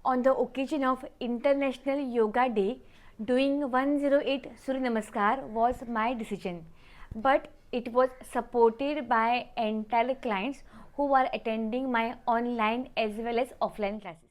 On the occasion of International Yoga Day, doing 108 Surya Namaskar was my decision, but it was supported by entire clients who are attending my online as well as offline classes.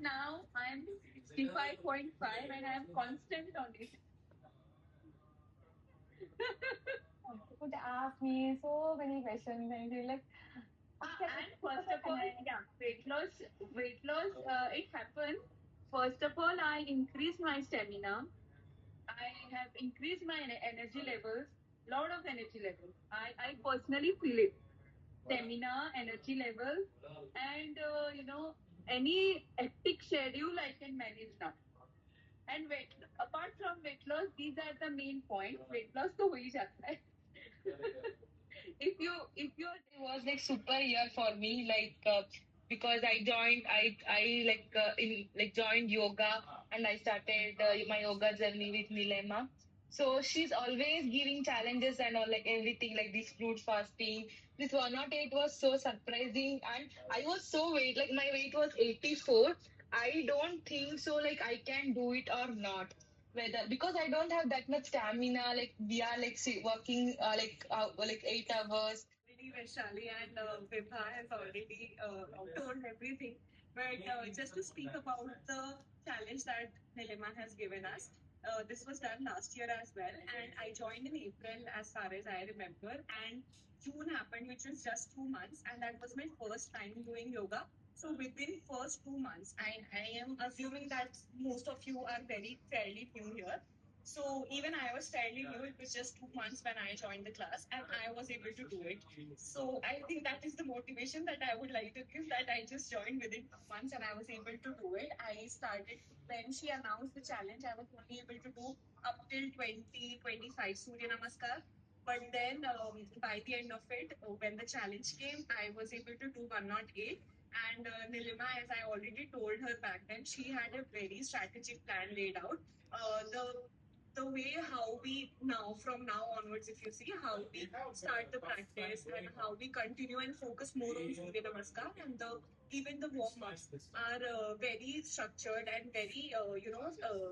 Now I'm 65.5 and I'm constant on it. People would ask me so many questions and they're like, and first of all, yeah, weight loss, it happened. First of all, I increased my stamina. I have increased my energy levels, lot of energy levels. I personally feel it. Stamina, energy levels, and any hectic schedule I can manage now. And apart from weight loss, these are the main points. Weight loss तो हो ही जाता है. If you it was like super year for me, because I joined yoga, and I started my yoga journey with Nilema. So she's always giving challenges and all, like everything, like this fruit fasting. This 108 was so surprising, and I was so weight, like my weight was 84. I don't think so, like I can do it or not. Whether because I don't have that much stamina, like we are like working like 8 hours. Really, Vaishali and Vibha has already told everything. But just to speak about the challenge that Nilima has given us, this was done last year as well, and I joined in April as far as I remember, and June happened, which was just 2 months, and that was my first time doing yoga. So within first 2 months, I am assuming that most of you are very fairly new here. So even I was fairly new. It was just 2 months when I joined the class, and I was able to do it. So I think that is the motivation that I would like to give. That I just joined within 2 months, and I was able to do it. I started when she announced the challenge. I was only able to do up till 20 25 Surya Namaskar. But then by the end of it, when the challenge came, I was able to do 108. And Nilima, as I already told her back then, she had a very strategic plan laid out. The way how we now, from now onwards, if you see how we start the practice and how we continue and focus more on Surya Namaskar, and even the warm-ups are very structured and very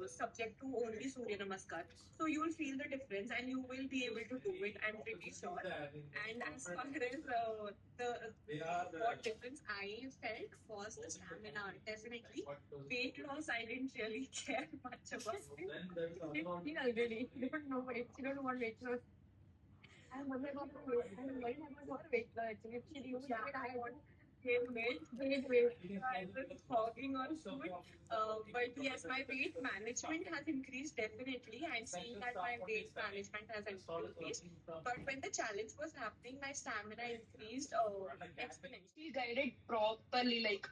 subject to only Surya Namaskar. So you will feel the difference and you will be able to do it. I'm pretty sure. And as far as the what difference I felt was the stamina. Definitely, weight loss I didn't really care much about it. Really, you don't know weight. You don't want weight loss. I'm worried about the weight. I'm worried about the weight loss. Actually, you I want gain weight. I was fogging on food. But yes, my weight management has increased definitely. I'm seeing that my weight management has increased. But when the challenge was happening, my stamina increased exponentially. Guided properly, like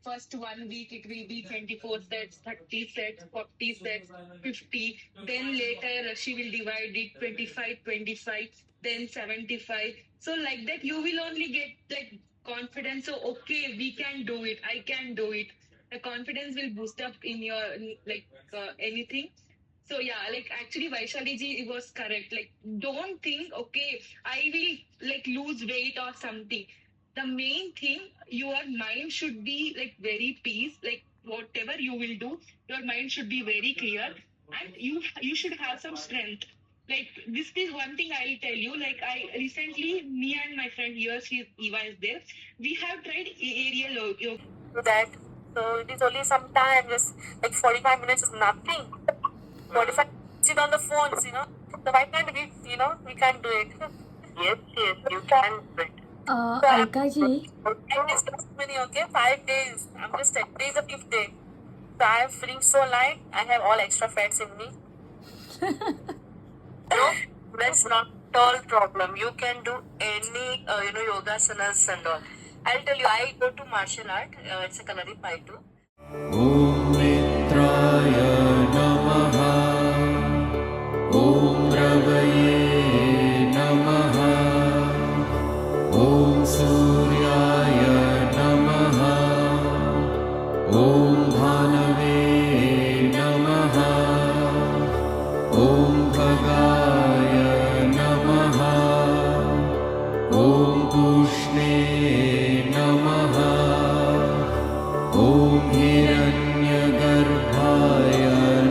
first 1 week it will be 24 sets, 30 sets, 40 sets, 50. Then later she will divide it 25, 25, then 75. So like that you will only get like confidence. So okay, we can do it. I can do it. The confidence will boost up in your anything. So yeah, like actually Vaishali ji was correct. Like don't think okay, I will like lose weight or something. The main thing, your mind should be like very peace. Like whatever you will do, your mind should be very clear, and you should have some strength. Like this is one thing I'll tell you. Like I recently, me and my friend here, Eva is there. We have tried aerial yoga. Do that. So it is only some time, just like 45 minutes is nothing. 45 sit on the phones, So why can't we can't do it? Yes, yes, you can do it. So Alka ji, 5 days many, okay? 5 days. I'm just 10 days the fifth day. So I am feeling so light. I have all extra fats in me. No, that's not all problem. You can do any yoga asanas and all. I'll tell you. I go to martial art. It's a Kalari Pai too. ॐ मित्राय नमः ॐ रवये नमः ॐ सूर्याय नमः हिरण्यगर्भाय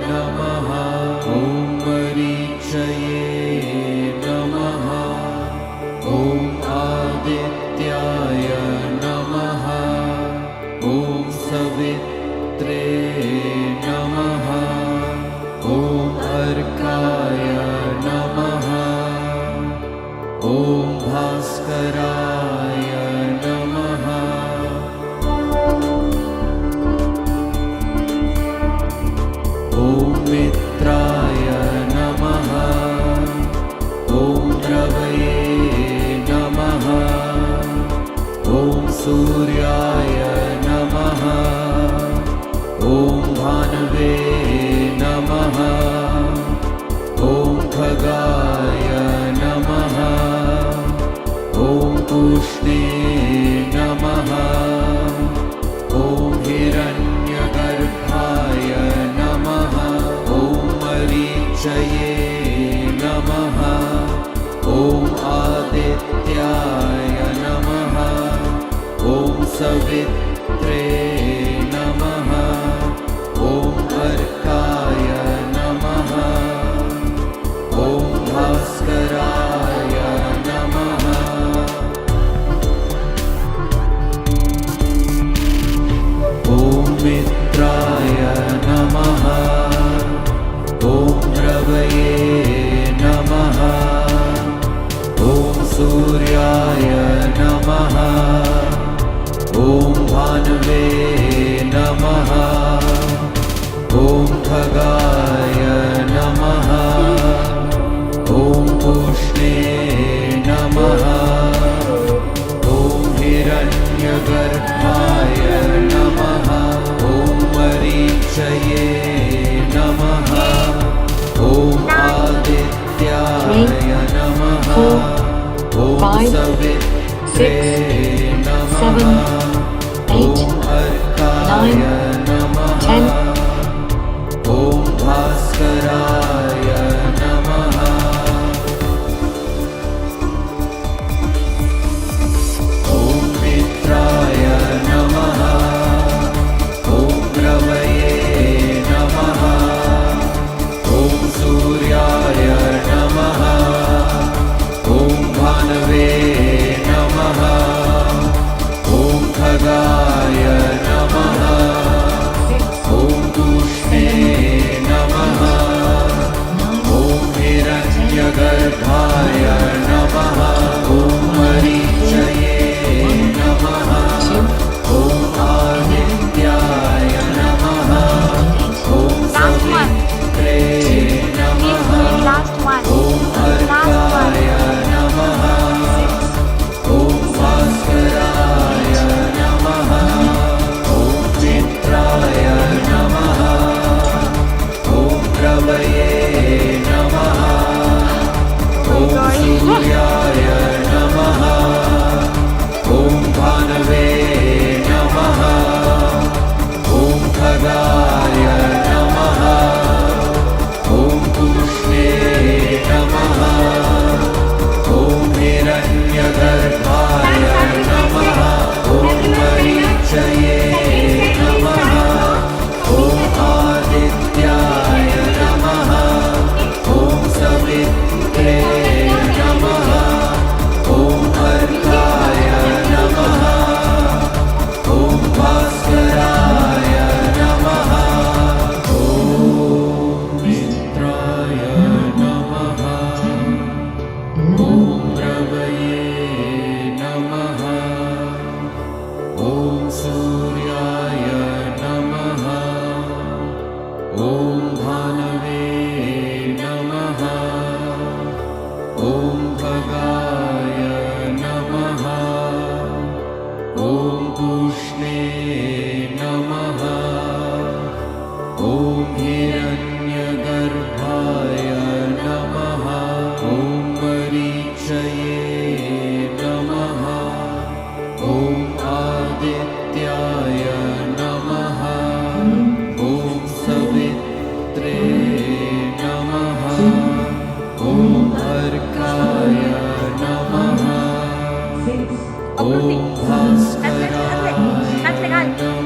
नमः ॐ मरीचये नमः ॐ आदित्याय नमः ॐ सवित्रे नमः ॐ अर्काय नमः ॐ भास्कराय नमः ॐ मित्राय नमः ॐ रवये नमः ॐ सूर्याय नमः ॐ भानवे नमः ॐ खगाय नमः ॐ पूष्णे नमः ॐ हिरण्यगर्भाय नमः ॐ मरीचये नमः ॐ आदित्याय नमः ॐ सवित्रे नमः ॐ अर्काय नमः ॐ भास्कराय नमः ॐ मित्राय नमः ॐ रवये नमः ॐ सूर्याय नमः ॐ भानवे नमः ॐ खगाय नमः ॐ पूष्णे नमः ॐ हिरण्यगर्भाय नमः ॐ मरीचये नमः ॐ आदित्याय नमः ॐ सवित्रे नमः ॐ अर्काय नमः ॐ भास्कराय नमः ॐ मित्राय नमः ॐ रवये नमः ॐ सूर्याय नमः ॐ भानवे नमः ॐ खगाय नमः ॐ पूष्णे नमः ॐ हिरण्यगर्भाय नमः ॐ मरीचये नमः ॐ आदित्याय नमः ॐ सवित्रे नमः ॐ अर्काय नमः ॐ भास्कराय नमः ॐ मित्राय नमः ॐ रवये नमः ॐ सूर्याय नमः ॐ भानवे नमः ॐ खगाय नमः ॐ पूष्णे नमः ॐ हिरण्यगर्भाय नमः ॐ मरीचये नमः ॐ आदित्याय नमः ॐ सवित्रे नमः ॐ अर्काय नमः ॐ भास्कराय नमः ॐ मित्राय नमः ॐ रवये नमः ॐ सूर्याय नमः ॐ भानवे नमः ॐ खगाय नमः ॐ पूष्णे नमः ॐ हिरण्यगर्भाय नमः ॐ मरीचये नमः ॐ आदित्याय नमः ॐ सवित्रे नमः ॐ अर्काय नमः ॐ भास्कराय नमः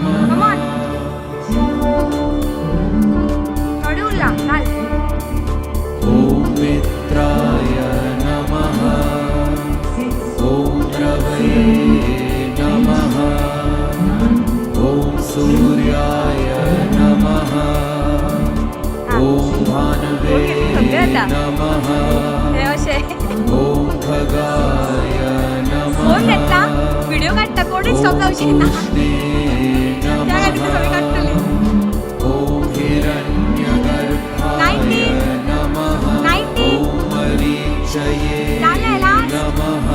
पुष्टे नमः ॐ हिरण्यगर्भाय नमः ॐ मरीचये नमः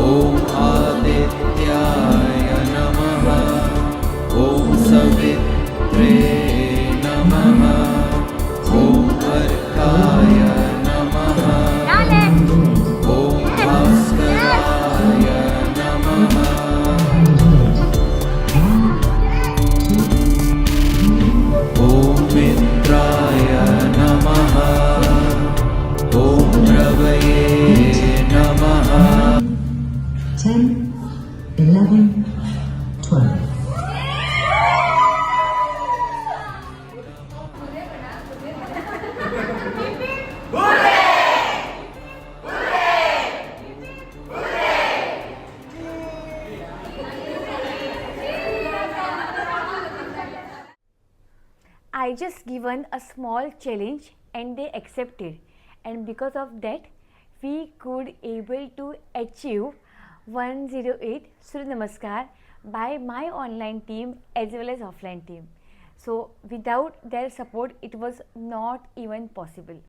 ॐ आदित्याय नमः ॐ सवित्रे नमः ॐ अर्काय नमः ॐ भास्कराय नमः ॐ मित्राय नमः ॐ रवये नमः 10, 11, 12. I just given a small challenge and they accepted, and because of that we could able to achieve 108 Surya Namaskar by my online team as well as offline team. So without their support it was not even possible.